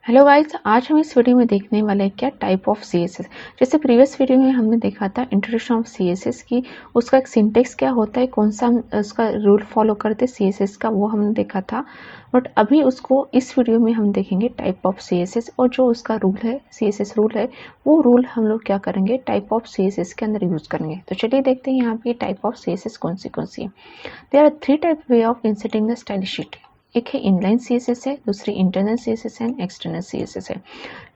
Hello guys, आज हम इस वीडियो में देखने वाले हैं क्या टाइप ऑफ सीएसएस। जैसे प्रीवियस वीडियो में हमने देखा था इंट्रोडक्शन ऑफ सीएसएस की, उसका एक सिंटेक्स क्या होता है, कौन सा हम उसका रूल फॉलो करते सीएसएस का, वो हमने देखा था। बट अभी उसको इस वीडियो में हम देखेंगे टाइप ऑफ सीएसएस, और जो उसका रूल है, सीएसएस रूल है, वो रूल हम लोग क्या करेंगे टाइप ऑफ सीएसएस के अंदर यूज करेंगे। तो चलिए देखते हैं यहाँ पे टाइप ऑफ सीएसएस कौन सी है। There are three type way of inserting the style sheet. एक है इनलाइन सीएसएस है, दूसरी इंटरनल सीएसएस है, एक्सटर्नल सीएसएस है।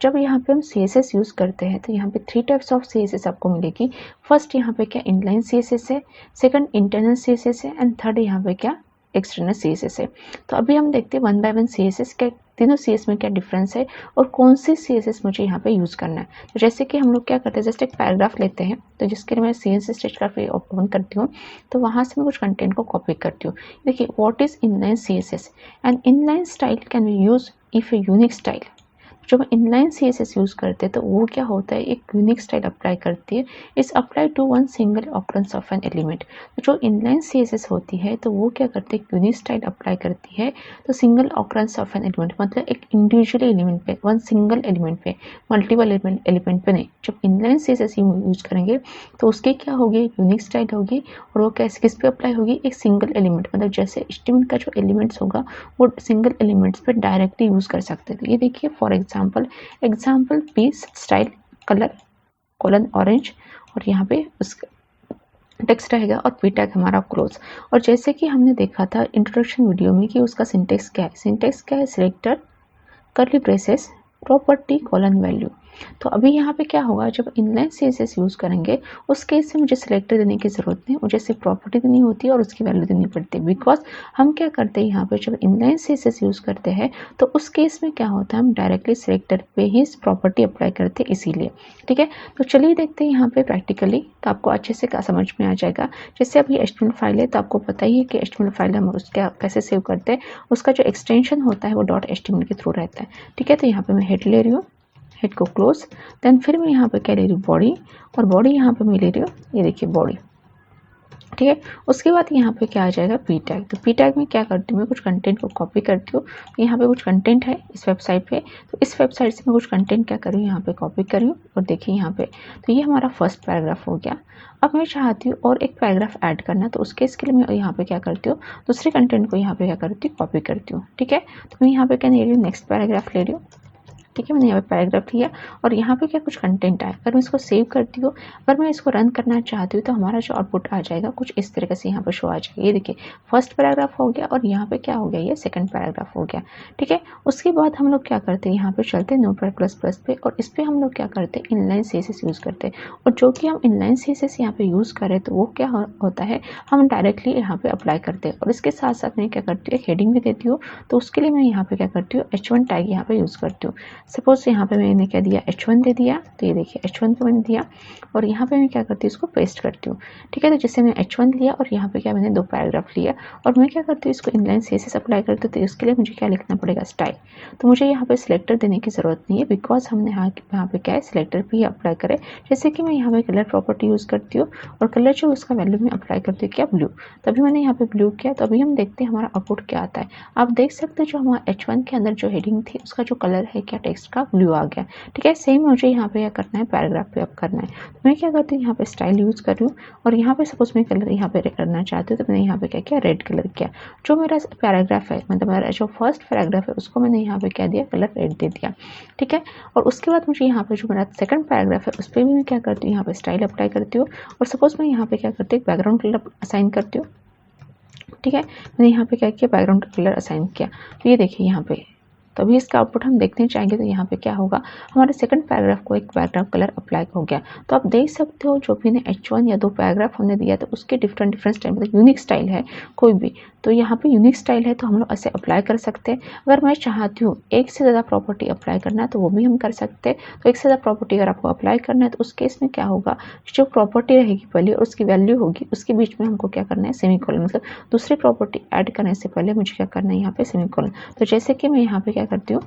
जब यहाँ पे हम सीएसएस यूज करते हैं तो यहाँ पे थ्री टाइप्स ऑफ सीएसएस आपको मिलेगी। फर्स्ट यहाँ पे क्या इनलाइन सीएसएस है, सेकंड इंटरनल सीएसएस है, एंड थर्ड यहाँ पे क्या एक्सटर्नल सीएसएस है। तो अभी हम देखते हैं वन बाय वन सीएसएस के तीनों सीएस में क्या डिफरेंस है और कौन सी सीएसएस मुझे यहाँ पे यूज करना है। तो जैसे कि हम लोग क्या करते हैं, जस्ट एक पैराग्राफ लेते हैं, तो जिसके लिए मैं सीएसएस टेक्स्ट ओपन करती हूँ, तो वहां से मैं कुछ कंटेंट को कॉपी करती हूँ। देखिए what is inline CSS and inline style can be use if a unique style. जब इनलाइन सीएसएस यूज करते हैं तो वो क्या होता है, एक यूनिक स्टाइल अप्लाई करती है। It's apply to one single occurrence of an element. तो जो इनलाइन सीएसएस होती है तो वो क्या करती है, एक यूनिक स्टाइल अप्लाई करती है तो single occurrence of an element, मतलब एक इंडिविजुअल एलिमेंट पे, वन सिंगल एलिमेंट पे, मल्टीपल एलिमेंट पे नहीं। जब इनलाइन सीएसएस यूज करेंगे तो उसकी क्या होगी, यूनिक स्टाइल होगी, और वो कैसे किस पे अप्लाई होगी, एक सिंगल एलिमेंट, मतलब जैसे HTML का जो एलिमेंट्स होगा वो सिंगल एलिमेंट्स पे डायरेक्टली यूज कर सकते हैं। तो ये देखिए for example P style colour colon orange, और यहाँ पे उसका टेक्स्ट रहेगा और पी टैग हमारा क्लोज। और जैसे कि हमने देखा था इंट्रोडक्शन वीडियो में कि उसका सिंटेक्स क्या है, selector curly braces property colon value. तो अभी यहाँ पे क्या होगा, जब इनलाइन सीएसएस यूज करेंगे उस केस से मुझे सिलेक्टर देने की जरूरत नहीं, मुझे सिर्फ प्रॉपर्टी देनी होती है और उसकी वैल्यू देनी पड़ती है। बिकॉज हम क्या करते हैं यहाँ पे, जब इनलाइन सीएसएस यूज करते हैं तो उस केस में क्या होता है, हम डायरेक्टली सिलेक्टर पे ही प्रॉपर्टी अप्लाई करते हैं, इसीलिए। ठीक है, तो चलिए देखते हैं यहाँ पे प्रैक्टिकली, तो आपको अच्छे से समझ में आ जाएगा। जैसे अब ये HTML फाइल है तो आपको पता ही है कि HTML फाइल हम उसका कैसे सेव करते हैं, उसका जो एक्सटेंशन होता है वो .html के थ्रू रहता है। ठीक है, तो यहाँ पे मैं हेड ले रही हूँ, हेड को क्लोज, देन फिर मैं यहाँ पे क्या ले रही हूँ, बॉडी, और बॉडी यहाँ पे मैं ले रही हूँ, ये देखिए बॉडी। ठीक है, उसके बाद यहाँ पे क्या आ जाएगा, पी टैग। तो पी टैग में क्या करती हूँ, मैं कुछ कंटेंट को कॉपी करती हूँ। तो यहाँ पे कुछ कंटेंट है इस वेबसाइट पे, तो इस वेबसाइट से मैं कुछ कंटेंट क्या करूँ, यहाँ पे कॉपी करूँ, और देखिए यहाँ पे, तो ये हमारा फर्स्ट पैराग्राफ हो गया। अब मैं चाहती हूँ और एक पैराग्राफ ऐड करना, तो उसके इसके लिए मैं यहाँ पे क्या करती हूँ, दूसरे कंटेंट को यहाँ पे क्या करती हूँ, कॉपी करती हूँ। ठीक है, तो मैं यहाँ पे क्या ले रही हूँ, नेक्स्ट पैराग्राफ ले रही हूँ। ठीक है, मैंने यहाँ पे पैराग्राफ लिया और यहाँ पे क्या कुछ कंटेंट आया। अगर मैं इसको सेव करती हूँ, अगर मैं इसको रन करना चाहती हूँ, तो हमारा जो आउटपुट आ जाएगा कुछ इस तरीके से यहाँ पे शो आ जाएगा। ये देखिए फर्स्ट पैराग्राफ हो गया और यहाँ पे क्या हो गया, ये सेकंड पैराग्राफ हो गया। ठीक है, उसके बाद हम लोग क्या करते हैं, यहाँ पे चलते हैं Notepad++ पे, और इस पे हम लोग क्या करते हैं, इनलाइन सीएसएस यूज करते हैं। और जो कि हम इनलाइन सीएसएस यहाँ पे यूज करें तो वो क्या होता है, हम डायरेक्टली यहाँ पे अप्लाई करते हैं। और इसके साथ साथ मैं क्या करती हूँ, एक हेडिंग भी देती हूँ। तो उसके लिए मैं यहाँ पे क्या करती हूँ, H1 टैग यहाँ पे यूज करती हूँ। सपोज यहाँ पे मैंने क्या दिया, H1 दे दिया, तो ये देखिए H1 पे मैंने दिया, और यहाँ पे मैं क्या करती हूँ, इसको पेस्ट करती हूँ। ठीक है, तो जैसे मैं H1 लिया और यहाँ पे क्या मैंने दो पैराग्राफ लिया, और मैं क्या करती हूँ, इसको इनलाइन सीएसएस अप्लाई करती हूँ। तो इसके लिए मुझे क्या लिखना पड़ेगा, स्टाइल। तो मुझे यहाँ पे सिलेक्टर देने की जरूरत नहीं है, बिकॉज हमने यहाँ पे क्या है, सिलेक्टर पे ही अप्लाई करें। जैसे कि मैं यहाँ पे कलर प्रॉपर्टी यूज करती हूँ, और कलर जो उसका वैल्यू में अप्लाई करती हूँ क्या, ब्लू। तो अभी मैंने यहाँ पे ब्लू किया, तो अभी हम देखते हैं हमारा आउटपुट क्या आता है। आप देख सकते हैं जो हमारा H1 के अंदर जो हेडिंग थी उसका जो कलर है क्या, टेक्स्ट का ब्लू आ गया। ठीक है, सेम मुझे यहाँ पे क्या करना है, पैराग्राफ पे अब करना है। तो मैं क्या करती हूँ, यहाँ पे स्टाइल यूज कर रही हूँ, और यहाँ पे सपोज मैं कलर यहाँ पे करना चाहती हूँ, तो मैंने यहाँ पे क्या किया, रेड कलर किया। जो मेरा पैराग्राफ है, मतलब मेरा जो फर्स्ट पैराग्राफ है उसको मैंने यहाँ पे क्या दिया, कलर रेड दे दिया। ठीक है, और उसके बाद मुझे यहाँ पे जो मेरा सेकंड पैराग्राफ है उस पर भी मैं क्या करती हूँ, यहाँ पे स्टाइल अप्लाई करती हूँ, और सपोज मैं यहाँ पे क्या करती हूँ, बैकग्राउंड कलर असाइन करती हूँ। ठीक है, मैंने यहाँ पे क्या किया, बैकग्राउंड कलर असाइन किया। तो ये देखिए यहाँ पे, तो अभी इसका आउटपुट हम देखने चाहेंगे, तो यहाँ पे क्या होगा, हमारे सेकंड पैराग्राफ को एक बैकग्राउंड कलर अप्लाई हो गया। तो आप देख सकते हो जो भी ने H1 या दो पैराग्राफ हमने दिया तो उसके डिफरेंट स्टाइल, मतलब यूनिक स्टाइल है कोई भी, तो यहाँ पे यूनिक स्टाइल है तो हम लोग ऐसे अप्लाई कर सकते हैं। अगर मैं चाहती हूँ एक से ज़्यादा प्रॉपर्टी अप्लाई करना है तो वो भी हम कर सकते हैं। तो एक से ज़्यादा प्रॉपर्टी अगर आपको अप्लाई करना है तो उस केस में क्या होगा, जो प्रॉपर्टी रहेगी पहले और उसकी वैल्यू होगी, उसके बीच में हमको क्या करना है, सेमीकोलन, मतलब दूसरी प्रॉपर्टी ऐड करने से पहले मुझे क्या करना है, यहाँ पे सेमीकोलन। तो जैसे कि मैं यहाँ पे क्या करती हूँ,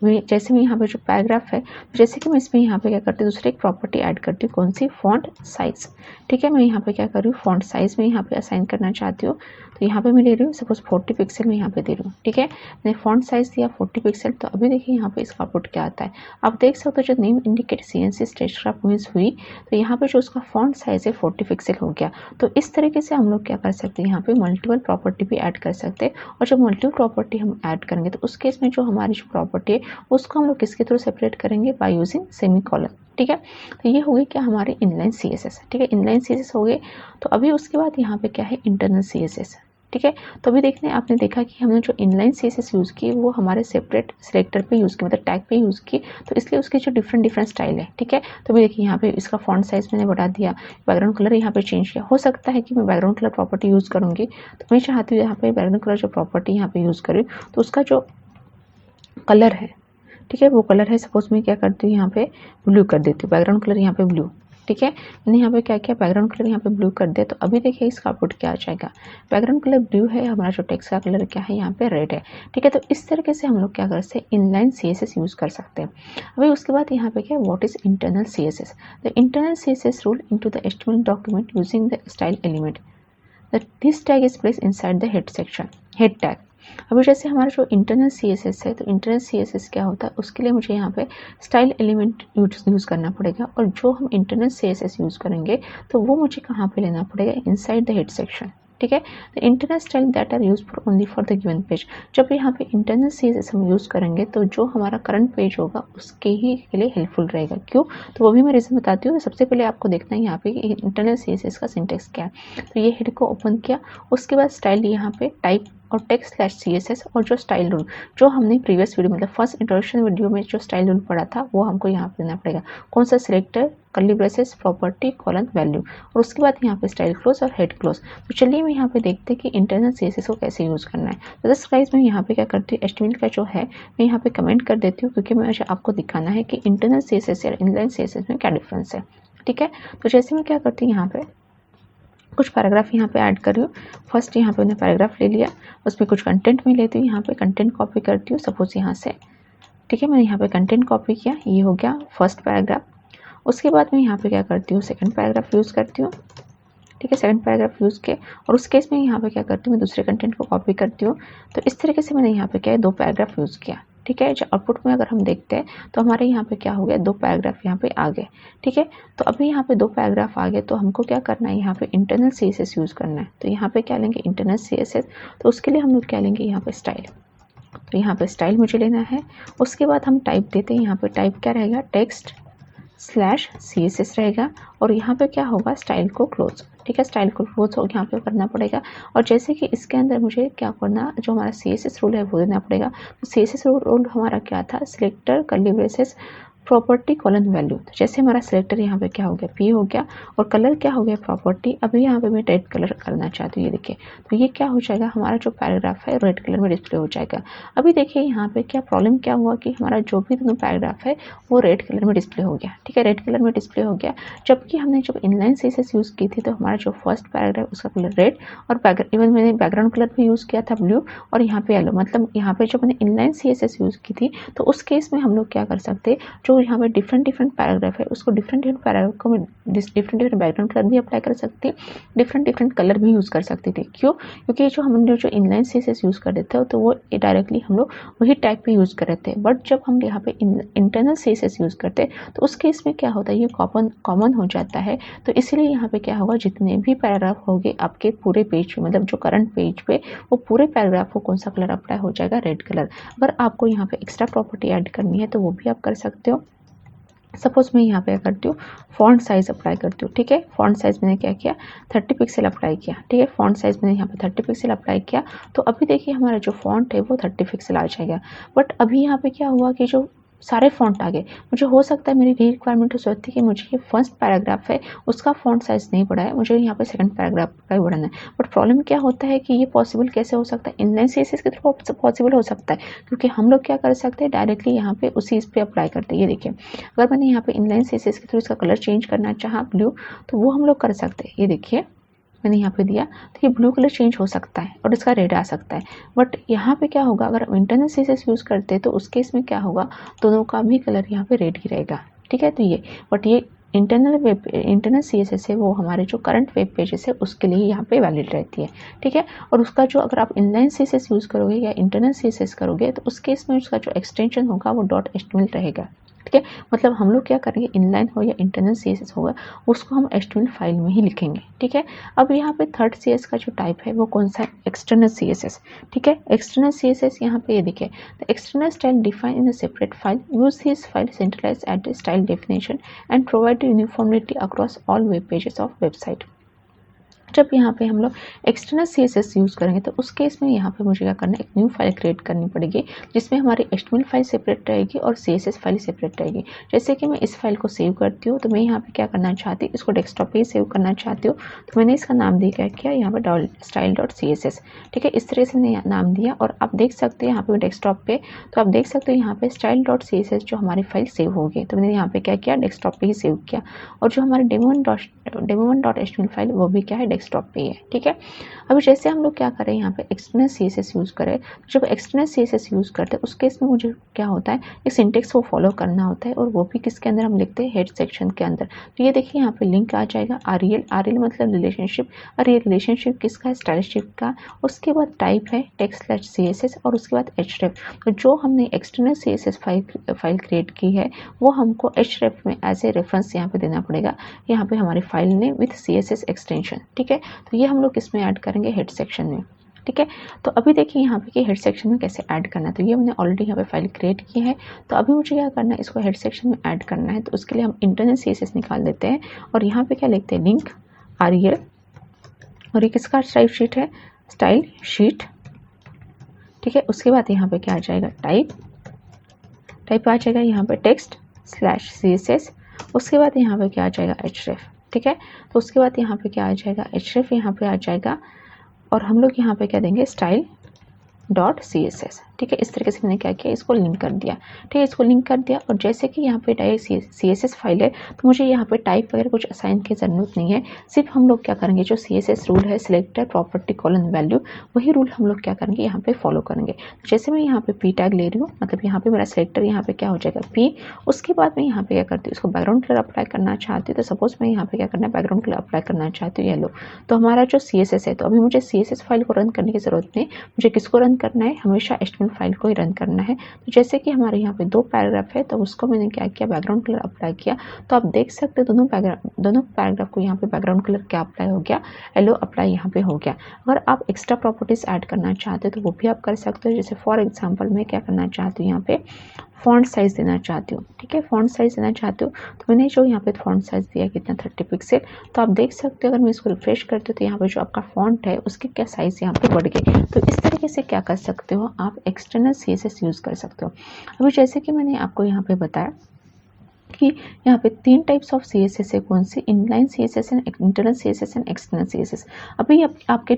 जैसे मैं यहाँ पे जो पैराग्राफ है, जैसे कि मैं इसमें यहाँ पे क्या करती हूँ, दूसरी एक प्रॉपर्टी ऐड करती हूँ, कौन सी, फॉन्ट साइज। ठीक है, मैं यहाँ पे क्या कर रही हूँ, फॉन्ट साइज में यहाँ पे असाइन करना चाहती हूँ, तो यहाँ पे मैं ले रही हूँ सपोज 40 पिक्सल में यहाँ पे दे रही हूँ। ठीक है, मैंने फॉन्ट साइज दिया 40 पिक्सल। तो अभी देखिए यहाँ पे इसका आउटपुट क्या आता है, आप देख सकते हो जो नेम इंडिकेट CNC स्टेटसक्राफ्ट मूवीज हुई, तो यहाँ पे जो उसका फॉन्ट साइज है 40 पिक्सल हो गया। तो इस तरीके से हम लोग क्या कर सकते हैं, यहाँ पे मल्टीपल प्रॉपर्टी भी ऐड कर सकते हैं, और जब मल्टीपल प्रॉपर्टी हम ऐड करेंगे तो उस केस में जो हमारी जो प्रॉपर्टी है उसको हम लोग किसके थ्रू सेपरेट करेंगे, बाय यूजिंग सेमीकोलन। ठीक है, तो ये हो गई क्या हमारी इनलाइन CSS। ठीक है, इनलाइन CSS हो गए। तो अभी उसके बाद यहाँ पे क्या है, इंटरनल CSS। ठीक है, तो अभी देखने आपने देखा कि हमने जो इनलाइन CSS यूज़ की वो हमारे सेपरेट सिलेक्टर पे यूज़ की, मतलब टैग पे यूज़ की, तो इसलिए उसके जो डिफरेंट स्टाइल है। ठीक है, तो अभी देखिए यहाँ पे इसका फॉन्ट साइज मैंने बढ़ा दिया, बैकग्राउंड कलर यहाँ पे चेंज किया। हो सकता है कि मैं बैकग्राउंड कलर प्रॉपर्टी यूज़ करूँगी, तो मैं चाहती हूँ यहाँ पे बैकग्राउंड कलर जो प्रॉपर्टी यहाँ पे यूज़ करूँ तो उसका जो कलर है, ठीक है, वो कलर है, सपोज मैं क्या करती हूँ यहाँ पे ब्लू कर देती हूँ, बैकग्राउंड कलर यहाँ पे ब्लू। ठीक है, मैंने यहाँ पे क्या किया, बैकग्राउंड कलर यहाँ पे ब्लू कर दिया। तो अभी देखिए इसका आउटपुट क्या आ जाएगा, बैकग्राउंड कलर ब्लू है, हमारा जो टेक्स्ट का कलर क्या है यहाँ पे रेड है। ठीक है, तो इस तरीके से हम लोग क्या कर सकते हैं, इनलाइन CSS यूज़ कर सकते हैं। अभी उसके बाद यहाँ पे क्या, what is internal CSS। The internal CSS rule into the HTML document using the style element, this tag is placed inside the head section, head tag. अभी जैसे हमारा जो इंटरनल CSS है, तो इंटरनल CSS क्या होता है, उसके लिए मुझे यहाँ पे स्टाइल एलिमेंट यूज़ करना पड़ेगा, और जो हम इंटरनल CSS यूज़ करेंगे तो वो मुझे कहाँ पे लेना पड़ेगा, इनसाइड द हेड सेक्शन। ठीक है, the internal style that are use for only for the given page. जब यहाँ पे इंटरनल CSS हम यूज़ करेंगे तो जो हमारा करंट पेज होगा उसके ही के लिए हेल्पफुल रहेगा। क्यों, तो वो भी मैं रीज़न बताती हूँ। सबसे पहले आपको देखना है यहाँ पे इंटरनल CSS का सिंटेक्स क्या है। तो ये हेड को ओपन किया, उसके बाद स्टाइल यहाँ पे टाइप और टेक्स्ट/CSS, और जो स्टाइल रूल जो हमने प्रीवियस वीडियो मतलब फर्स्ट इंट्रोडक्शन वीडियो में जो स्टाइल रूल पढ़ा था वो हमको यहाँ पे देना पड़ेगा। कौन सा, selector, curly braces, property, colon, value, और उसके बाद यहाँ पे स्टाइल क्लोज और हेड क्लोज। तो चलिए मैं यहाँ पे देखते हैं कि इंटरनल CSS को कैसे यूज़ करना है। तो दस गाइस मैं यहाँ पे क्या करती हूँ, HTML का जो है मैं यहाँ पे कमेंट कर देती हूँ, क्योंकि मुझे आपको दिखाना है कि इंटरनल CSS और इनलाइन CSS में क्या डिफरेंस है। ठीक है, तो जैसे मैं क्या करती हूँ, यहाँ पे कुछ पैराग्राफ यहाँ पे ऐड कर रही हूँ। फर्स्ट यहाँ पे मैंने पैराग्राफ ले लिया, उसमें कुछ कंटेंट में लेती हूँ, यहाँ पे कंटेंट कॉपी करती हूँ सपोज यहाँ से। ठीक है, मैंने यहाँ पे कंटेंट कॉपी किया, ये हो गया फर्स्ट पैराग्राफ। उसके बाद मैं यहाँ पे क्या करती हूँ, सेकंड पैराग्राफ यूज़ करती हूँ। ठीक है, सेकंड पैराग्राफ यूज़ किया, और उस केस में यहाँ पे क्या करती हूँ, मैं दूसरे कंटेंट को कॉपी करती हूँ। तो इस तरीके से मैंने यहाँ पे क्या है, 2 पैराग्राफ यूज़ किया। ठीक है, जो आउटपुट में अगर हम देखते हैं तो हमारे यहाँ पे क्या हो गया, 2 पैराग्राफ यहाँ पे आ गए। ठीक है, तो अभी यहाँ पे 2 पैराग्राफ आ गए, तो हमको क्या करना है, यहाँ पे इंटरनल CSS यूज़ करना है। तो यहाँ पे क्या लेंगे, इंटरनल CSS। तो उसके लिए हम लोग क्या लेंगे, यहाँ पे स्टाइल। तो यहाँ पे स्टाइल मुझे लेना है। उसके बाद हम टाइप देते हैं, यहाँ पे टाइप क्या रहेगा, टेक्स्ट/CSS रहेगा, और यहाँ पे क्या होगा, स्टाइल को क्लोज। ठीक है, स्टाइल को क्लोज हो यहाँ पे करना पड़ेगा। और जैसे कि इसके अंदर मुझे क्या करना, जो हमारा CSS रूल है वो देना पड़ेगा। तो CSS रूल हमारा क्या था, selector, curly braces, property, colon, value. तो जैसे हमारा सिलेक्टर यहाँ पे क्या हो गया, P हो गया, और कलर क्या हो गया, प्रॉपर्टी। अभी यहाँ पे मैं रेड कलर करना चाहती हूँ, ये देखिए, तो ये क्या हो जाएगा, हमारा जो पैराग्राफ है रेड कलर में डिस्प्ले हो जाएगा। अभी देखिए यहाँ पे क्या प्रॉब्लम क्या हुआ कि हमारा जो भी दोनों पैराग्राफ है वो रेड कलर में डिस्प्ले हो गया। ठीक है, रेड कलर में डिस्प्ले हो गया, जबकि हमने जब इनलाइन CSS यूज़ की थी तो हमारा जो फर्स्ट पैराग्राफ उसका कलर रेड, और इवन मैंने बैकग्राउंड कलर भी यूज़ किया था ब्लू, और यहाँ पे येलो। मतलब यहाँ पे जब मैंने इनलाइन CSS यूज़ की थी तो उस केस में हम लोग क्या कर सकते, जो यहाँ पे डिफरेंट पैराग्राफ है उसको डिफरेंट पैराग्राफ को मैं डिफरेंट बैकग्राउंड कलर भी अप्लाई कर सकती, डिफरेंट कलर भी यूज़ कर सकती थी। क्यों, क्योंकि जो हमने जो इनलाइन CSS यूज़ कर रहे थे तो वो डायरेक्टली हम लोग वही टैग पे यूज़ कर रहे थे। बट जब हम यहाँ पे इंटरनल CSS यूज़ करते तो उस केस में क्या होता है, ये कॉमन हो जाता है। तो इसीलिए यहाँ पे क्या होगा, जितने भी पैराग्राफ होंगे आपके पूरे पेज पे, मतलब जो करंट पेज पे, वो पूरे पैराग्राफ को कौन सा कलर अप्लाई हो जाएगा, रेड कलर। अगर आपको यहाँ पे एक्स्ट्रा प्रॉपर्टी ऐड करनी है तो वो भी आप कर सकते हो। सपोज मैं यहाँ पे करती हूँ, फॉन्ट साइज अप्लाई करती हूँ। ठीक है, फॉन्ट साइज मैंने क्या किया, 30 पिक्सल अप्लाई किया। ठीक है, फॉन्ट साइज मैंने यहाँ पे 30 पिक्सल अप्लाई किया। तो अभी देखिए हमारा जो फॉन्ट है वो 30 पिक्सल आ जाएगा। बट अभी यहाँ पे क्या हुआ कि जो सारे फॉन्ट आ गए, मुझे हो सकता है मेरी रिक्वायरमेंट हो सकती है कि मुझे ये फर्स्ट पैराग्राफ है उसका फॉन्ट साइज नहीं बढ़ा है, मुझे यहाँ पे सेकंड पैराग्राफ का ही बढ़ाना है। बट प्रॉब्लम क्या होता है कि ये पॉसिबल कैसे हो सकता है, इनलाइन CSS के थ्रू पॉसिबल हो सकता है, क्योंकि हम लोग क्या कर सकते हैं, डायरेक्टली यहाँ पे उसी इस पे अप्लाई करते हैं। ये देखिए, अगर मैंने यहाँ पे इनलाइन CSS के थ्रू इसका कलर चेंज करना चाहा ब्लू, तो वो हम लोग कर सकते हैं। ये देखिए, मैंने यहाँ पे दिया तो ये ब्लू कलर चेंज हो सकता है और इसका रेड आ सकता है। बट यहाँ पे क्या होगा, अगर हम इंटरनल CSS यूज़ करते हैं तो उस केस में क्या होगा, दोनों का भी कलर यहाँ पे रेड ही रहेगा। ठीक है, तो ये बट ये इंटरनल CSS है वो हमारे जो करंट वेब पेजेस है उसके लिए यहाँ पे वैलिड रहती है। ठीक है, और उसका जो अगर आप इनलाइन CSS यूज़ करोगे या इंटरनल CSS करोगे तो उस केस में उसका जो एक्सटेंशन होगा वो .html रहेगा। ठीक है, मतलब हम लोग क्या करेंगे, इनलाइन हो या इंटरनल CSS होगा उसको हम HTML फाइल में ही लिखेंगे। ठीक है, अब यहाँ पे थर्ड CSS का जो टाइप है वो कौन सा है, एक्सटर्नल CSS। ठीक है, एक्सटर्नल CSS यहाँ पे ये देखिए, the external style define in a separate file, use this file centralize at the style definition and provide uniformity across all web pages of website. जब यहाँ पे हम लोग एक्सटर्नल CSS यूज़ करेंगे तो उस केस में यहाँ पे मुझे क्या करना है, एक न्यू फाइल क्रिएट करनी पड़ेगी जिसमें हमारी HTML फाइल सेपरेट रहेगी और CSS फाइल सेपरेट रहेगी। जैसे कि मैं इस फाइल को सेव करती हूँ तो मैं यहाँ पे क्या करना चाहती हूँ, इसको डेस्कटॉप पे ही सेव करना चाहती हूँ तो मैंने इसका नाम दिया क्या, यहाँ पे style.css। ठीक है, इस तरह से मैंने नाम दिया और आप देख सकते हैं यहाँ पे डेस्कटॉप पे, तो आप देख सकते हो यहाँ पे style.css जो हमारी फाइल सेव हो गई। तो मैंने यहाँ पे क्या किया, डेस्कटॉप पे ही सेव किया और जो हमारी demo1.html फाइल वो भी क्या है, डेस्कटॉप पे ही है। ठीक है, अभी जैसे हम लोग क्या करें, यहाँ पे एक्सटर्नल CSS यूज़ करें, जब एक्सटर्नल CSS यूज़ करते हैं उस केस में मुझे क्या होता है, एक सिंटेक्स वो फॉलो करना होता है और वो भी किसके अंदर हम लिखते हैं, हेड सेक्शन के अंदर। तो ये देखिए यहाँ पे लिंक आ जाएगा REL मतलब रिलेशनशिप, और ये रिलेशनशिप किसका है, स्टाइलशिप का। उसके बाद टाइप है text/CSS और उसके बाद href। तो जो हमने एक्सटर्नल CSS फाइल क्रिएट की है वो हमको href में एज ए रेफरेंस यहाँ पे देना पड़ेगा, यहाँ पे हमारी file name with CSS extension. ठीक है, तो ये हम लोग इसमें ऐड करेंगे हेड सेक्शन में। ठीक है, तो अभी देखिए यहाँ पे कि हेड सेक्शन में कैसे ऐड करना है। तो ये मैंने ऑलरेडी यहाँ पे फाइल क्रिएट की है, तो अभी मुझे क्या करना है, इसको हेड सेक्शन में ऐड करना है। तो उसके लिए हम इंटरनल CSS निकाल देते हैं और यहाँ पे क्या लिखते हैं, लिंक REL, और ये किसका स्टाइल शीट है, स्टाइल शीट। ठीक है, उसके बाद यहाँ पे क्या आ जाएगा, टाइप आ जाएगा यहाँ पे text/CSS। उसके बाद यहाँ पे क्या आ जाएगा, href। ठीक है, तो उसके बाद यहाँ पे क्या आ जाएगा, href यहाँ पे आ जाएगा और हम लोग यहाँ पे क्या देंगे, style.css। ठीक है, इस तरीके से मैंने क्या किया, इसको लिंक कर दिया। ठीक है, इसको लिंक कर दिया और जैसे कि यहाँ पे डायरेक्ट CSS फाइल है तो मुझे यहाँ पे टाइप वगैरह कुछ असाइन की ज़रूरत नहीं है। सिर्फ हम लोग क्या करेंगे, जो CSS रूल है सिलेक्टर प्रॉपर्टी कॉलन वैल्यू, वही रूल हम लोग क्या करेंगे, यहाँ पे फॉलो करेंगे। जैसे मैं यहाँ पे p टैग ले रही हूँ, मतलब यहाँ पे मेरा सिलेक्टर यहाँ पे क्या हो जाएगा p। उसके बाद मैं यहाँ पे क्या करती हूँ, इसको बैकग्राउंड कलर अप्लाई करना चाहती हूँ। तो सपोज मैं यहाँ पे क्या करना है, बैकग्राउंड कलर अप्लाई करना चाहती हूँ येलो। तो हमारा जो CSS है, तो अभी मुझे CSS फाइल को रन करने की ज़रूरत नहीं, मुझे किसको रन करना है, हमेशा HTML फाइल को ही रन करना है। तो जैसे कि हमारे यहाँ पे 2 पैराग्राफ है तो उसको मैंने क्या किया, बैकग्राउंड कलर अप्लाई किया। तो आप देख सकते हो दोनों पैराग्राफ को यहाँ पे बैकग्राउंड कलर क्या अप्लाई हो गया, येलो अप्लाई यहाँ पे हो गया। अगर आप एक्स्ट्रा प्रॉपर्टीज ऐड करना चाहते हो तो वो भी आप कर सकते हो। जैसे फॉर एग्जांपल मैं क्या करना चाहती हूँ, यहाँ पे फॉन्ट साइज देना चाहती हूँ। ठीक है, फॉन्ट साइज देना चाहती हूँ तो मैंने जो यहाँ पे फॉन्ट साइज दिया कितना, 30 पिक्सल। तो आप देख सकते हो अगर मैं इसको रिफ्रेश करती हूँ तो यहाँ पे जो आपका फॉन्ट है उसकी क्या साइज यहाँ पे बढ़ गई। तो इस तरीके से क्या कर सकते हो, आप एक्सटर्नल CSS यूज़ कर सकते हो। अभी जैसे कि मैंने आपको यहाँ पे बताया कि यहाँ पे 3 टाइप्स ऑफ CSS है, कौन सी, inline CSS and internal CSS and external CSS। अभी आपके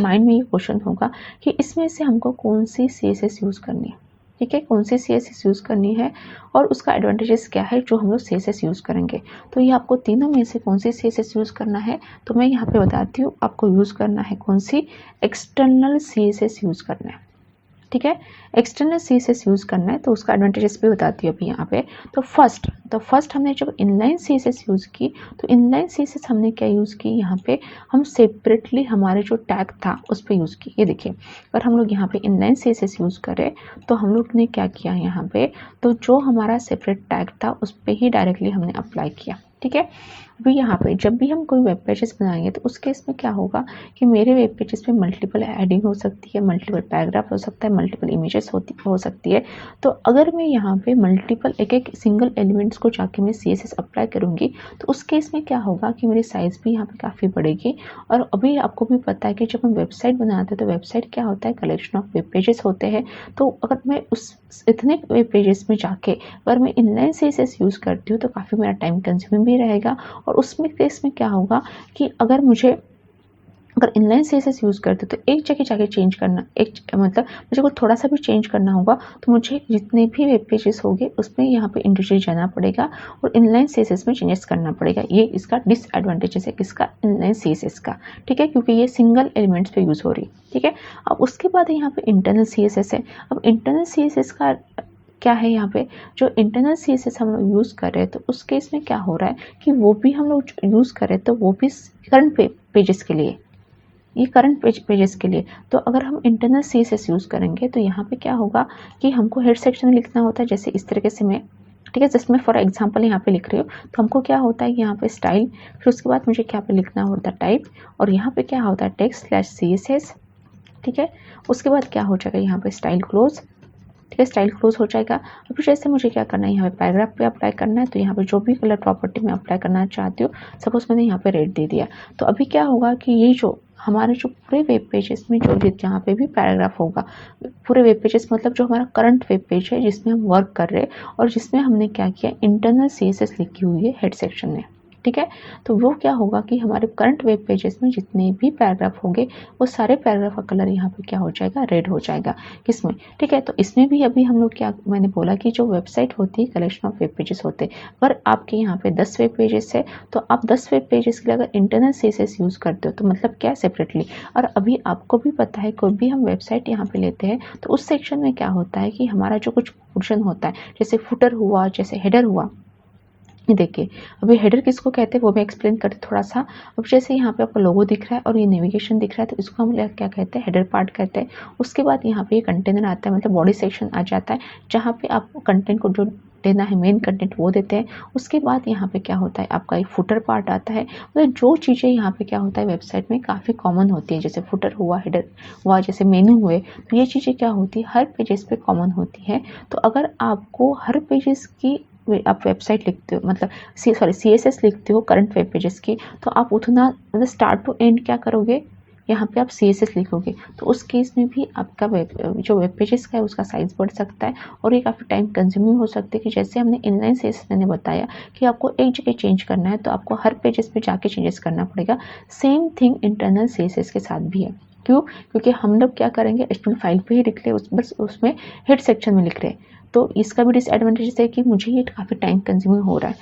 माइंड में ये क्वेश्चन होगा कि इसमें से हमको कौन सी CSS यूज़ करनी है। ठीक है, कौन सी CSS यूज़ करनी है और उसका एडवांटेजेस क्या है जो हम लोग CSS यूज़ करेंगे। तो ये आपको तीनों में से कौन सी CSS यूज़ करना है, तो मैं यहाँ पे बताती हूँ। आपको यूज़ करना है कौन सी, एक्सटर्नल CSS यूज़ करना है। ठीक है, एक्सटर्नल CSS यूज़ करना है तो उसका एडवांटेजेस भी बताती हूँ अभी यहाँ पे। तो फर्स्ट हमने जब इनलाइन CSS यूज़ की तो इनलाइन CSS हमने क्या यूज़ की, यहाँ पे हम सेपरेटली हमारे जो टैग था उस पर यूज़ की। ये देखिए, अगर हम लोग यहाँ पे इनलाइन CSS यूज़ करें तो हम लोग ने क्या किया यहाँ पे, तो जो हमारा सेपरेट टैग था उस पर ही डायरेक्टली हमने अप्लाई किया। ठीक है, अभी यहाँ पे जब भी हम कोई वेब पेजेस बनाएंगे तो उस केस में क्या होगा कि मेरे वेब पेजेस में मल्टीपल हेडिंग हो सकती है, मल्टीपल पैराग्राफ हो सकता है, मल्टीपल इमेजेस हो सकती है। तो अगर मैं यहाँ पे मल्टीपल एक सिंगल एलिमेंट्स को जाके मैं CSS अप्लाई करूँगी तो उस केस में क्या होगा कि मेरी साइज़ भी यहाँ पे काफ़ी बढ़ेगी। और अभी आपको भी पता है कि जब हम वेबसाइट बनाते हैं तो वेबसाइट क्या होता है, कलेक्शन ऑफ वेब पेजेस होते हैं। तो अगर मैं उस इतने वेब पेजेस में जाके अगर मैं इनलाइन CSS यूज़ करती हूँ तो काफ़ी मेरा टाइम कंज्यूमिंग भी रहेगा। और उसमें केस में क्या होगा कि अगर मुझे अगर इनलाइन सीएसएस यूज़ करते हो तो एक जगह जाके चेंज करना, एक मतलब मुझे को थोड़ा सा भी चेंज करना होगा तो मुझे जितने भी वेब पेजेस होंगे उसमें यहाँ पे इंडिविजुअली जाना पड़ेगा और इनलाइन सीएसएस में चेंजेस करना पड़ेगा। ये इसका डिसएडवांटेजेस है किसका, इनलाइन सीएसएस का, ठीक है, क्योंकि ये सिंगल एलिमेंट्स पे यूज़ हो रही है, ठीक है। अब उसके बाद यहाँ पे इंटरनल सीएसएस है। अब इंटरनल सीएसएस का क्या है, यहाँ पे जो इंटरनल सीएसएस हम लोग यूज़ कर रहे हैं तो उस केस में क्या हो रहा है कि वो भी हम लोग यूज़ कर रहे हैं तो वो भी करंट पेजेस के लिए, ये करंट पेजेस के लिए। तो अगर हम इंटरनल सीएसएस यूज़ करेंगे तो यहाँ पे क्या होगा कि हमको हेड सेक्शन में लिखना होता है जैसे इस तरीके से मैं, ठीक है, जस्ट मैं फॉर एग्जांपल यहाँ पे लिख रही हूँ तो हमको क्या होता है यहाँ पे स्टाइल, फिर उसके बाद मुझे क्या पे लिखना होता है टाइप, और यहाँ पे क्या होता है टेक्स्ट/CSS, ठीक है। उसके बाद क्या हो जाएगा यहाँ पे स्टाइल क्लोज, ठीक है, स्टाइल क्लोज हो जाएगा। अब जैसे मुझे क्या करना है यहाँ पे पैराग्राफ पे अप्लाई करना है तो यहाँ पे जो भी कलर प्रॉपर्टी में अप्लाई करना चाहती हूँ, सपोज मैंने यहाँ पे रेड दे दिया, तो अभी क्या होगा कि ये जो हमारे जो पूरे वेब पेजेस में जो जहाँ पे भी पैराग्राफ होगा, पूरे वेब पेजेस मतलब जो हमारा करंट वेब पेज है जिसमें हम वर्क कर रहे हैं और जिसमें हमने क्या किया, इंटरनल सीएसएस लिखी हुई है हेड सेक्शन में, ठीक है। तो वो क्या होगा कि हमारे करंट वेब पेजेस में जितने भी पैराग्राफ होंगे वो सारे पैराग्राफ का कलर यहाँ पे क्या हो जाएगा, रेड हो जाएगा, किसमें, ठीक है। तो इसमें भी अभी हम लोग क्या, मैंने बोला कि जो वेबसाइट होती है कलेक्शन ऑफ वेब पेजेस होते हैं, पर आपके यहाँ पे 10 वेब पेजेस है तो आप 10 वेब पेजेस के लिए अगर इंटरनल सीएसएस यूज़ करते हो तो मतलब क्या, सेपरेटली। और अभी आपको भी पता है कोई भी हम वेबसाइट यहाँ पे लेते हैं तो उस सेक्शन में क्या होता है कि हमारा जो कुछ पोर्शन होता है जैसे फुटर हुआ, जैसे हेडर हुआ, ये देखिए अभी हेडर किसको कहते हैं वो मैं एक्सप्लेन करती थोड़ा सा। अब जैसे यहाँ पे आपको लोगो दिख रहा है और ये नेविगेशन दिख रहा है तो इसको हम क्या कहते हैं, हेडर पार्ट कहते हैं। उसके बाद यहाँ पे ये कंटेनर आता है, मतलब बॉडी सेक्शन आ जाता है जहाँ पे आप कंटेंट को जो देना है, मेन कंटेंट वो देते हैं। उसके बाद यहाँ पे क्या होता है, आपका एक फुटर पार्ट आता है, मतलब जो चीज़ें यहाँ पे क्या होता है वेबसाइट में काफ़ी कॉमन होती है, जैसे फुटर हुआ, हेडर हुआ, जैसे मेनू हुए, तो ये चीज़ें क्या होती है हर पेजेस पे कॉमन होती है। तो अगर आपको हर पेजेस की आप वेबसाइट लिखते हो, मतलब सीएसएस लिखते हो करंट वेब पेजेस की, तो आप उतना मतलब स्टार्ट टू एंड क्या करोगे, यहाँ पे आप सीएसएस लिखोगे तो उस केस में भी आपका जो वेब पेजेस का है उसका साइज बढ़ सकता है और ये काफ़ी टाइम कंज्यूमिंग हो सकती है। कि जैसे हमने इनलाइन सीएसएस मैंने बताया कि आपको एक जगह चेंज करना है तो आपको हर पेजेस पे जाके चेंजेस करना पड़ेगा। सेम थिंग इंटरनल सीएसएस के साथ भी है। क्यों, क्योंकि हम लोग क्या करेंगे, एचटीएमएल फाइल पे ही लिख रहे हैं, बस उसमें हेड सेक्शन में लिख रहे हैं। तो इसका भी डिसएडवांटेज है कि मुझे ये काफ़ी टाइम कंज्यूमिंग हो रहा है,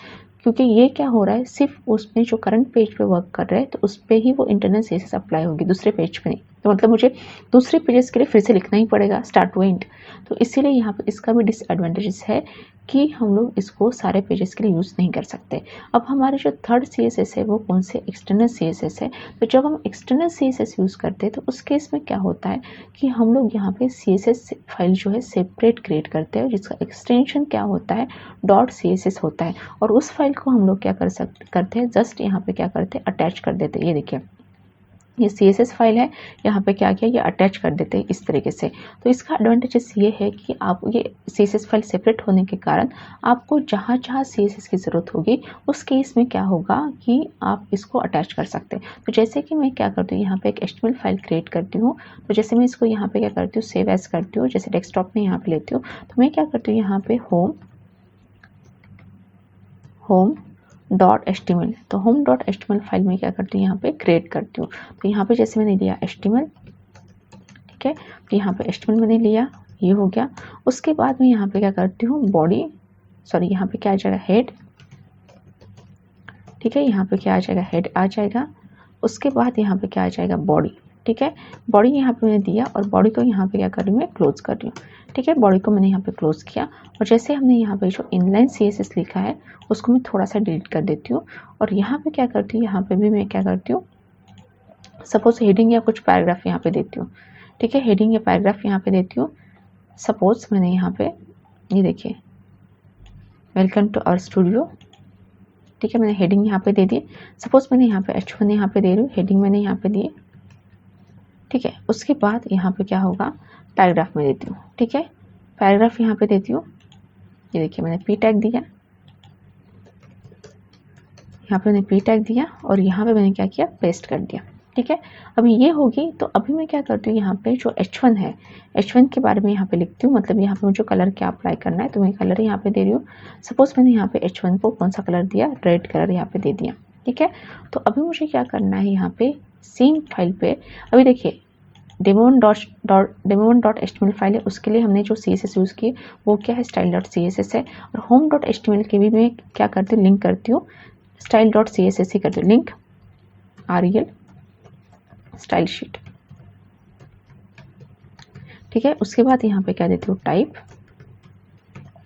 क्योंकि ये क्या हो रहा है सिर्फ उसमें जो करंट पेज पे वर्क कर रहे हैं तो उस पर ही वो इंटरनल सीएसएस अप्लाई होगी, दूसरे पेज पे नहीं। तो मतलब मुझे दूसरे पेजेस के लिए फिर से लिखना ही पड़ेगा स्टार्ट टू एंड। तो इसीलिए यहाँ पे इसका भी डिसएडवांटेजेस है कि हम लोग इसको सारे पेजेस के लिए यूज़ नहीं कर सकते। अब हमारे जो थर्ड सीएसएस है वो कौन से, एक्सटर्नल सीएसएस है। तो जब हम एक्सटर्नल सीएसएस यूज़ करते हैं तो उस केस में क्या होता है कि हम लोग यहाँ पे सीएसएस फाइल जो है सेपरेट क्रिएट करते हैं जिसका एक्सटेंशन क्या होता है, .css होता है। और उस फाइल को हम लोग क्या करते हैं, जस्ट यहाँ पे क्या करते हैं, अटैच कर देते हैं। ये देखिए ये CSS फाइल है, यहाँ पे क्या किया, ये अटैच कर देते हैं इस तरीके से। तो इसका एडवांटेजेस ये है कि आप ये CSS फाइल सेपरेट होने के कारण आपको जहाँ जहाँ CSS की ज़रूरत होगी उस केस में क्या होगा कि आप इसको अटैच कर सकते हैं। तो जैसे कि मैं क्या करती हूँ, यहाँ पे एक HTML फाइल क्रिएट करती हूँ। तो जैसे मैं इसको यहाँ पे क्या करती हूँ, सेव एज करती हूँ, जैसे डेस्कटॉप में यहाँ पे लेती हूँ। तो मैं क्या करती हूँ, यहाँ पे home.html, तो home.html फाइल में क्या करती हूँ, यहाँ पे क्रिएट करती हूँ। तो यहाँ पे जैसे मैंने लिया HTML, ठीक है, तो यहाँ पे HTML मैंने लिया, ये हो गया। उसके बाद में यहाँ पे क्या करती हूँ, यहाँ पे क्या आ जाएगा, हेड, ठीक है, यहाँ पे क्या आ जाएगा, हेड आ जाएगा। उसके बाद यहाँ पे क्या आ जाएगा, बॉडी, ठीक है, बॉडी यहाँ पे मैंने दिया और बॉडी को यहाँ पे क्या कर रही हूँ, मैं क्लोज कर रही हूँ, ठीक है। बॉडी को मैंने यहाँ पे क्लोज किया और जैसे हमने यहाँ पे जो इनलाइन CSS लिखा है उसको मैं थोड़ा सा डिलीट कर देती हूँ। और यहाँ पे क्या करती हूँ, यहाँ पे भी मैं क्या करती हूँ, सपोज हेडिंग या कुछ पैराग्राफ यहाँ पे देती हूँ, ठीक है, हेडिंग या पैराग्राफ यहाँ पे देती हूँ। सपोज मैंने यहाँ पे ये देखिए, वेलकम टू आवर स्टूडियो, ठीक है, मैंने हेडिंग यहाँ पे दे दी। सपोज मैंने यहाँ पे H1 यहाँ पे दे रही हूँ, हेडिंग मैंने यहाँ पे दिए, ठीक है। उसके बाद यहाँ पे क्या होगा, पैराग्राफ में देती हूँ, ठीक है, पैराग्राफ यहाँ पे देती हूँ। ये देखिए मैंने P टैग दिया, यहाँ पे मैंने P टैग दिया और यहाँ पे मैंने क्या किया, पेस्ट कर दिया, ठीक है। अभी ये होगी तो अभी मैं क्या करती हूँ, यहाँ पे जो H1 है, H1 के बारे में यहाँ पे लिखती हूँ, मतलब यहाँ पे मुझे कलर क्या अप्लाई करना है तो मैं कलर यहाँ पे दे रही हूँ। सपोज मैंने यहाँ पे H1 को कौन सा कलर दिया, रेड कलर यहाँ पे दे दिया, ठीक है। तो अभी मुझे क्या करना है यहाँ पे सेम फाइल पे, अभी देखिए demo1.html फाइल है, उसके लिए हमने जो CSS यूज़ की वो क्या है style.css है, और home.html के भी मैं क्या करती हूँ लिंक करती हूँ style.css ही करती हूँ, लिंक rel स्टाइल शीट। ठीक है, उसके बाद यहाँ पे क्या देती हूँ टाइप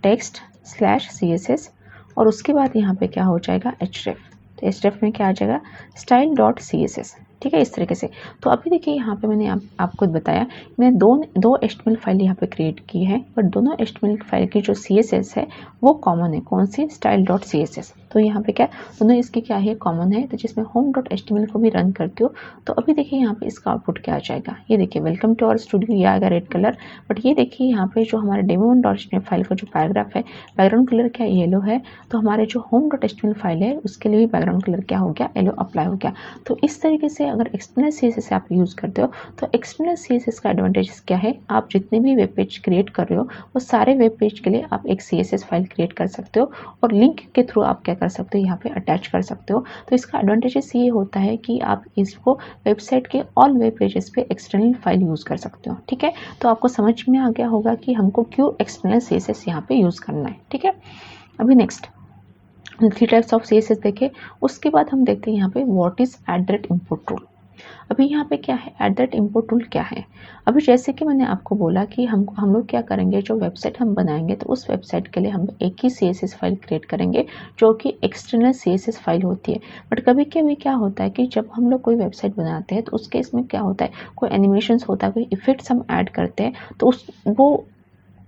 टेक्स्ट स्लैश CSS, और उसके बाद यहाँ पे क्या हो जाएगा href। तो href में क्या आ जाएगा style.css। ठीक है, इस तरीके से। तो अभी देखिए यहाँ पे मैंने आपको बताया मैंने दो HTML फाइल यहाँ पे क्रिएट की है, बट दोनों HTML फाइल की जो CSS है वो कॉमन है। कौन सी style.css। तो यहाँ पे क्या दोनों इसकी क्या है कॉमन है। तो जिसमें home.html को भी रन करती हो तो अभी देखिए यहाँ पे इसका आउटपुट क्या आ जाएगा, ये देखिए वेलकम टू आवर स्टूडियो, ये आएगा रेड कलर। बट ये देखिए यहाँ पे जो हमारे demo1.html फाइल का जो पैराग्राफ है बैकग्राउंड कलर क्या येलो है, तो हमारे जो home.html फाइल है उसके लिए भी बैकग्राउंड कलर क्या हो गया येलो अप्लाई हो गया। तो इस तरीके से अगर एक्सटर्नल CSS आप यूज़ करते हो तो एक्सटर्नल CSS का एडवांटेज क्या है, आप जितने भी वेब पेज क्रिएट कर रहे हो वो सारे वेब पेज के लिए आप एक CSS फाइल क्रिएट कर सकते हो, और लिंक के थ्रू आप क्या कर सकते हो यहाँ पे अटैच कर सकते हो। तो इसका एडवांटेजेस ये होता है कि आप इसको वेबसाइट के ऑल वेब पेजेस पे एक्सटर्नल फाइल यूज़ कर सकते हो। ठीक है, तो आपको समझ में आ गया होगा कि हमको क्यों एक्सटर्नल CSS यहाँ पे यूज़ करना है। ठीक है, अभी नेक्स्ट 3 टाइप्स ऑफ CSS देखे, उसके बाद हम देखते हैं यहाँ पे व्हाट इज @import टूल। अभी यहाँ पे क्या है @import टूल क्या है। अभी जैसे कि मैंने आपको बोला कि हम लोग क्या करेंगे, जो वेबसाइट हम बनाएंगे तो उस वेबसाइट के लिए हम एक ही CSS फाइल क्रिएट करेंगे जो कि एक्सटर्नल CSS फाइल होती है। बट कभी कभी क्या होता है कि जब हम लोग कोई वेबसाइट बनाते हैं तो उस केस में क्या होता है कोई एनिमेशंस होता है, कोई इफेक्ट्स हम ऐड करते हैं तो वो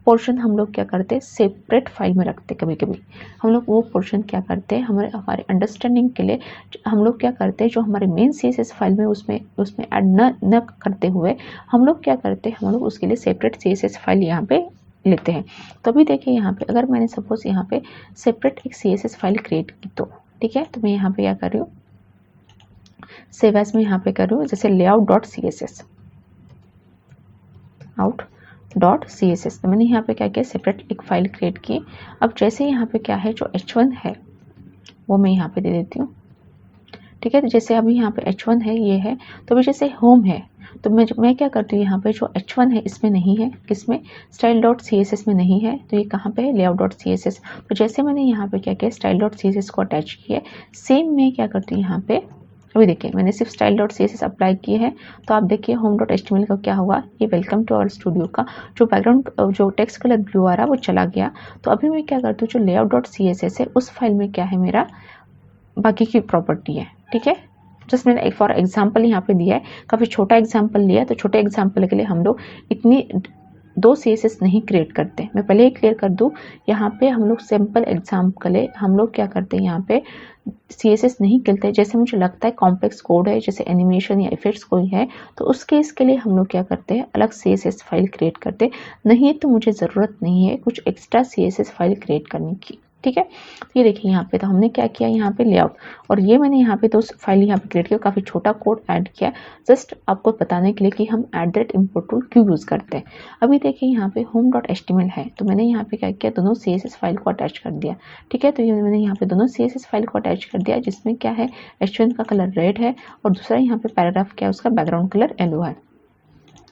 पोर्शन हम लोग क्या करते हैं सेपरेट फाइल में रखते हैं। कभी कभी हम लोग वो पोर्शन क्या करते हैं हमारे अंडरस्टैंडिंग के लिए हम लोग क्या करते हैं जो हमारे मेन CSS फाइल में उसमें ऐड न करते हुए हम लोग क्या करते हैं हम लोग उसके लिए सेपरेट CSS फाइल यहाँ पे लेते हैं। तो अभी देखिए यहाँ पे अगर मैंने सपोज यहाँ पे सेपरेट एक CSS फाइल क्रिएट की तो ठीक है, तो मैं यहाँ पे क्या कर रही हूँ सेव एज में यहाँ पे कर रही हूँ जैसे layout.css out.css। तो मैंने यहाँ पे क्या किया सेपरेट एक फाइल क्रिएट की। अब जैसे यहाँ पे क्या है जो h1 है वो मैं यहाँ पे दे देती हूँ। ठीक है, तो जैसे अभी यहाँ पे h1 है ये है, तो अभी जैसे होम है तो मैं क्या करती हूँ यहाँ पे जो h1 है इसमें नहीं है, किसमें style.css में नहीं है, तो ये कहाँ पे है layout.css। तो जैसे मैंने यहाँ पे क्या किया style.css को अटैच किया, सेम मैं क्या करती हूँ यहाँ पे अभी देखिए मैंने सिर्फ style.css अप्लाई किए हैं। तो आप देखिए home.html का क्या हुआ, ये वेलकम टू आवर स्टूडियो का जो बैकग्राउंड जो टेक्स्ट कलर ब्लू आ रहा है वो चला गया। तो अभी मैं क्या करती हूँ जो layout.css है उस फाइल में क्या है मेरा बाकी की प्रॉपर्टी है। ठीक है, जस्ट मैंने फॉर एग्जाम्पल यहाँ पे दिया है, काफ़ी छोटा एग्जाम्पल लिया है, तो छोटे एग्जाम्पल के लिए हम लोग इतनी दो CSS नहीं क्रिएट करते। मैं पहले ही क्लियर कर दूँ, यहाँ पे हम लोग सिंपल एग्जाम्पल है, हम लोग क्या करते हैं यहाँ पे CSS नहीं खेलते। जैसे मुझे लगता है कॉम्प्लेक्स कोड है जैसे एनिमेशन या इफेक्ट्स कोई है तो उस केस के लिए हम लोग क्या करते हैं अलग CSS फाइल क्रिएट करते, नहीं तो मुझे ज़रूरत नहीं है कुछ एक्स्ट्रा CSS फाइल क्रिएट करने की। ठीक है, तो ये देखिए यहाँ पे तो हमने क्या किया यहाँ पे लेआउट, और ये मैंने यहाँ पे दो फाइल यहाँ पे क्रिएट किया, काफ़ी छोटा कोड ऐड किया जस्ट आपको बताने के लिए कि हम @import टूल क्यों यूज़ करते हैं। अभी देखिए यहाँ पे home.html है तो मैंने यहाँ पे क्या किया दोनों CSS फाइल को अटैच कर दिया। ठीक है, तो ये मैंने यहाँ पे दोनों CSS फाइल को अटैच कर दिया जिसमें क्या है h1 का कलर रेड है और दूसरा यहाँ पे पैराग्राफ क्या है उसका बैकग्राउंड कलर येलो है।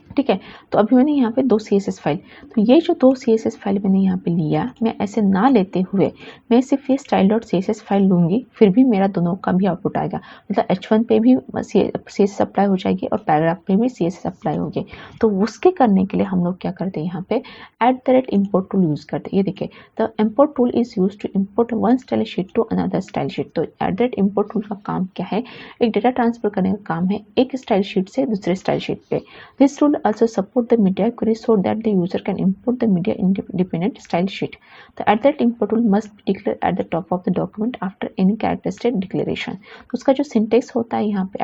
ठीक है, तो अभी मैंने यहाँ पे दो CSS फाइल, तो ये जो दो CSS फाइल मैंने यहाँ पे लिया, मैं ऐसे ना लेते हुए मैं सिर्फ ये style.css फाइल लूँगी फिर भी मेरा दोनों का भी आउटपुट आएगा। मतलब h1 पे भी CSS अप्लाई हो जाएगी और पैराग्राफ पे भी CSS अप्लाई होगी। तो उसके करने के लिए हम लोग क्या करते हैं यहाँ पे @import टूल यूज़ करते हैं। ये देखिए the import tool is use to import one style sheet to another style sheet. तो @import टूल का काम क्या है, एक डेटा ट्रांसफर करने का काम है एक स्टाइल शीट से दूसरे स्टाइल शीट पे। This tool also support the media query so that the user can import the media independent style sheet. The @import tool must be declared at the top of the document after any characteristic declaration. तो उसका जो syntax होता है यहाँ पे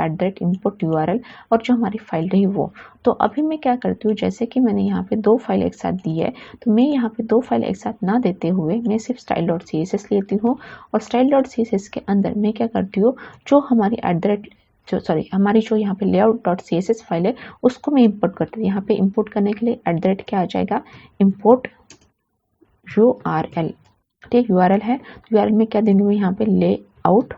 @import URL और जो हमारी फाइल रही वो। तो अभी मैं क्या करती हूँ जैसे कि मैंने यहाँ पे दो फाइल एक साथ दी है तो मैं यहाँ पे दो फाइल एक साथ ना देते हुए मैं सिर्फ style.css लेती हूँ और style.css के अंदर मैं क्या करती हूँ जो हमारी हमारी जो यहाँ पे layout.css फाइल है उसको मैं इंपोर्ट करती हूँ। यहाँ पे इंपोर्ट करने के लिए @ क्या आ जाएगा इंपोर्ट URL। ठीक URL है तो URL में क्या देंगे मैं यहाँ पे layout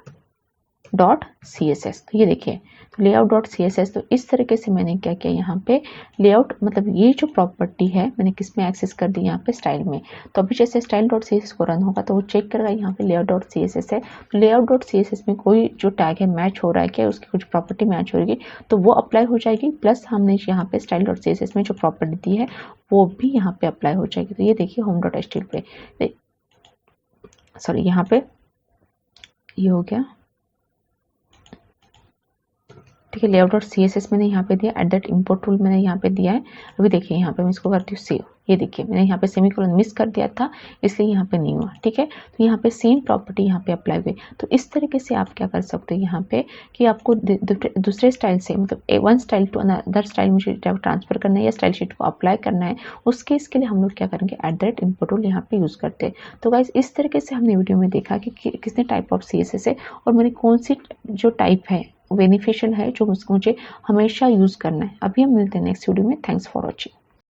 dot C S S. तो ये देखिए, तो layout dot C S S, तो इस तरीके से मैंने क्या किया यहाँ पे लेआउट, मतलब ये जो प्रॉपर्टी है मैंने किस में एक्सेस कर दी, यहाँ पे स्टाइल में। तो अभी जैसे style dot C S S को रन होगा तो वो चेक करेगा यहाँ पे layout dot C S S है, तो layout dot C S S में कोई जो टैग है मैच हो रहा है क्या, उसकी कुछ प्रॉपर्टी मैच हो रही तो वो अप्लाई हो जाएगी, प्लस हमने यहाँ पे style dot C S S में जो प्रॉपर्टी दी है वो भी यहाँ पे अप्लाई हो जाएगी। तो ये देखिए home dot H T L पे, सॉरी यहाँ पे ये हो गया, ठीक है। Layout dot C S S मैंने यहाँ पे दिया, एट दैट इम्पोर्ट टूल मैंने यहाँ पे दिया है। अभी देखिए यहाँ पे मैं इसको करती हूँ सेव, ये देखिए मैंने यहाँ पे सेमीकोलन मिस कर दिया था इसलिए यहाँ पे नहीं हुआ, ठीक है। तो यहाँ पे सेम प्रॉपर्टी यहाँ पे अप्लाई हुई। तो इस तरीके से आप क्या कर सकते हो यहाँ पे कि आपको दूसरे स्टाइल से, मतलब one style to other style मुझे ट्रांसफर करना है या स्टाइल शीट को अप्लाई करना है, उस केस के लिए हम लोग क्या करेंगे, एट दैट इम्पोर्ट टूल यहाँ पे यूज़ करते हैं। तो गाइज इस तरीके से हमने वीडियो में देखा कि कितने type of C S S है और मैंने कौन सी जो टाइप है बेनिफिशियल है जो मुझे हमेशा यूज़ करना है। अभी हम मिलते हैं नेक्स्ट वीडियो में। Thanks for watching.